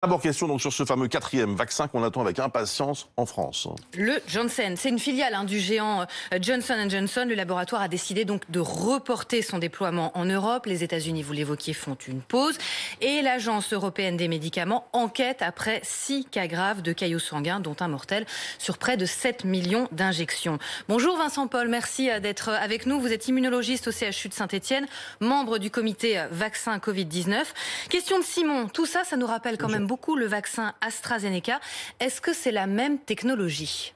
D'abord, question donc sur ce fameux quatrième vaccin qu'on attend avec impatience en France. Le Janssen, c'est une filiale du géant Johnson & Johnson. Le laboratoire a décidé donc de reporter son déploiement en Europe. Les États-Unis, vous l'évoquiez, font une pause. Et l'Agence européenne des médicaments enquête après 6 cas graves de caillots sanguins, dont un mortel, sur près de 7 millions d'injections. Bonjour Vincent Paul, merci d'être avec nous. Vous êtes immunologiste au CHU de Saint-Étienne, membre du comité vaccin Covid-19. Question de Simon, tout ça, ça nous rappelle quand même beaucoup le vaccin AstraZeneca. Est-ce que c'est la même technologie ?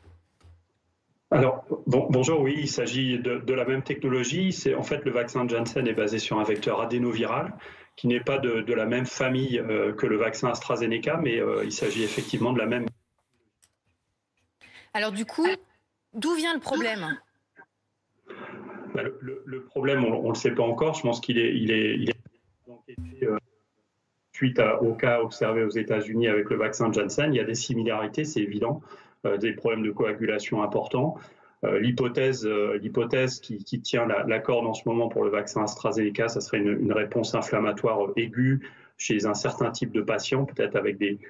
Alors, bonjour, oui, il s'agit de la même technologie. En fait, le vaccin Janssen est basé sur un vecteur adénoviral qui n'est pas de la même famille que le vaccin AstraZeneca, mais il s'agit effectivement de la même. Alors du coup, d'où vient le problème ? Le problème, on ne le sait pas encore. Je pense qu'il est enquêté suite au cas observé aux États-Unis avec le vaccin Janssen. Il y a des similarités, c'est évident, des problèmes de coagulation importants. L'hypothèse qui tient la corde en ce moment pour le vaccin AstraZeneca, ça serait une réponse inflammatoire aiguë chez un certain type de patients, peut-être avec des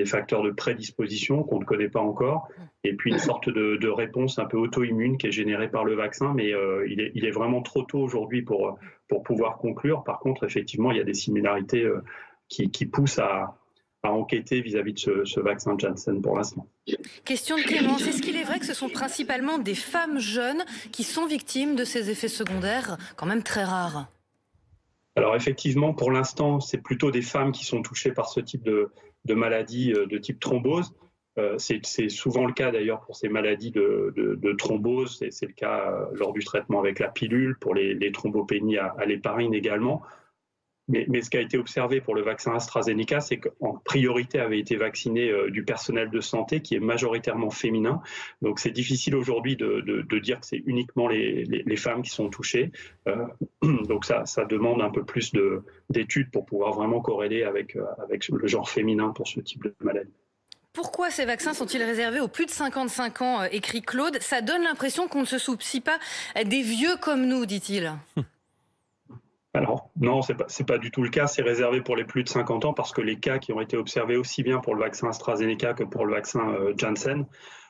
facteurs de prédisposition qu'on ne connaît pas encore, et puis une sorte de réponse un peu auto-immune qui est générée par le vaccin, mais il est vraiment trop tôt aujourd'hui pour pouvoir conclure. Par contre, effectivement, il y a des similarités qui poussent à enquêter vis-à-vis de ce vaccin Janssen pour l'instant. Question de Clémence, est-ce qu'il est vrai que ce sont principalement des femmes jeunes qui sont victimes de ces effets secondaires quand même très rares ? Alors effectivement, pour l'instant, c'est plutôt des femmes qui sont touchées par ce type de maladie de type thrombose. C'est souvent le cas d'ailleurs pour ces maladies de thrombose, c'est le cas lors du traitement avec la pilule, pour les thrombopénies à l'héparine également. Mais ce qui a été observé pour le vaccin AstraZeneca, c'est qu'en priorité avait été vacciné du personnel de santé qui est majoritairement féminin. Donc c'est difficile aujourd'hui de dire que c'est uniquement les femmes qui sont touchées. Donc ça demande un peu plus d'études pour pouvoir vraiment corréler avec le genre féminin pour ce type de maladie. Pourquoi ces vaccins sont-ils réservés aux plus de 55 ans, écrit Claude ? Ça donne l'impression qu'on ne se soucie pas des vieux comme nous, dit-il. Alors, non, c'est pas du tout le cas. C'est réservé pour les plus de 50 ans parce que les cas qui ont été observés aussi bien pour le vaccin AstraZeneca que pour le vaccin Janssen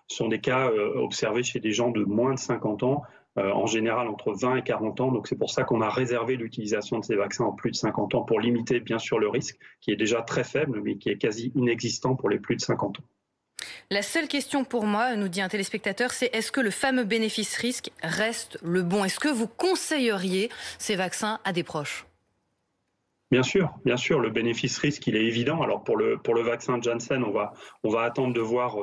sont des cas observés chez des gens de moins de 50 ans, en général entre 20 et 40 ans. Donc c'est pour ça qu'on a réservé l'utilisation de ces vaccins en plus de 50 ans pour limiter bien sûr le risque, qui est déjà très faible, mais qui est quasi inexistant pour les plus de 50 ans. La seule question pour moi, nous dit un téléspectateur, c'est est-ce que le fameux bénéfice-risque reste le bon ? Est-ce que vous conseilleriez ces vaccins à des proches ? Bien sûr, le bénéfice-risque, il est évident. Alors pour le vaccin Janssen, on va attendre de voir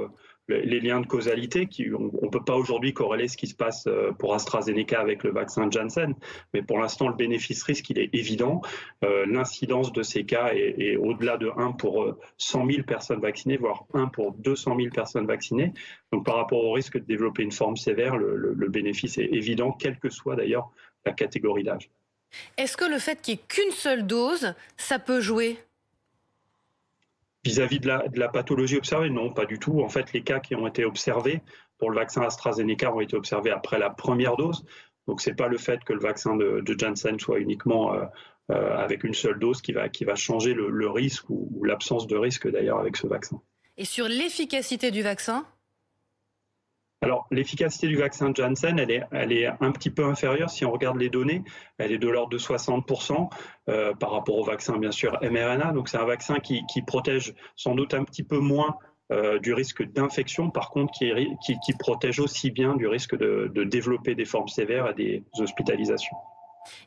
les liens de causalité. On ne peut pas aujourd'hui corréler ce qui se passe pour AstraZeneca avec le vaccin Janssen, mais pour l'instant, le bénéfice-risque, il est évident. L'incidence de ces cas est au-delà de 1 pour 100 000 personnes vaccinées, voire 1 pour 200 000 personnes vaccinées. Donc par rapport au risque de développer une forme sévère, le bénéfice est évident, quelle que soit d'ailleurs la catégorie d'âge. Est-ce que le fait qu'il n'y ait qu'une seule dose, ça peut jouer ? Vis-à-vis de la pathologie observée, non, pas du tout. En fait, les cas qui ont été observés pour le vaccin AstraZeneca ont été observés après la première dose. Donc, ce n'est pas le fait que le vaccin de Janssen soit uniquement avec une seule dose qui va changer le risque ou l'absence de risque d'ailleurs avec ce vaccin. Et sur l'efficacité du vaccin ? Alors, l'efficacité du vaccin Janssen, elle est un petit peu inférieure si on regarde les données. Elle est de l'ordre de 60% par rapport au vaccin, bien sûr, mRNA. Donc, c'est un vaccin qui protège sans doute un petit peu moins du risque d'infection, par contre, qui protège aussi bien du risque de développer des formes sévères et des hospitalisations.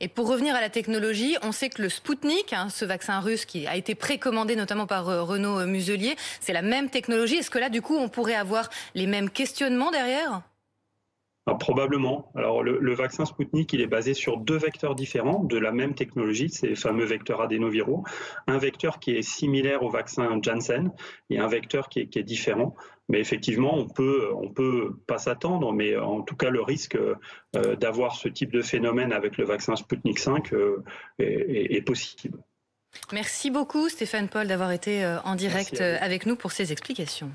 Et pour revenir à la technologie, on sait que le Spoutnik, ce vaccin russe qui a été précommandé notamment par Renaud Muselier, c'est la même technologie. Est-ce que là, du coup, on pourrait avoir les mêmes questionnements derrière ? Alors, probablement. Alors, le vaccin Spoutnik, il est basé sur 2 vecteurs différents de la même technologie, ces fameux vecteurs adénoviraux. Un vecteur qui est similaire au vaccin Janssen et un vecteur qui est différent. Mais effectivement, on peut pas s'attendre, mais en tout cas, le risque d'avoir ce type de phénomène avec le vaccin Spoutnik 5 est possible. Merci beaucoup Stéphane Paul d'avoir été en direct avec nous pour ces explications.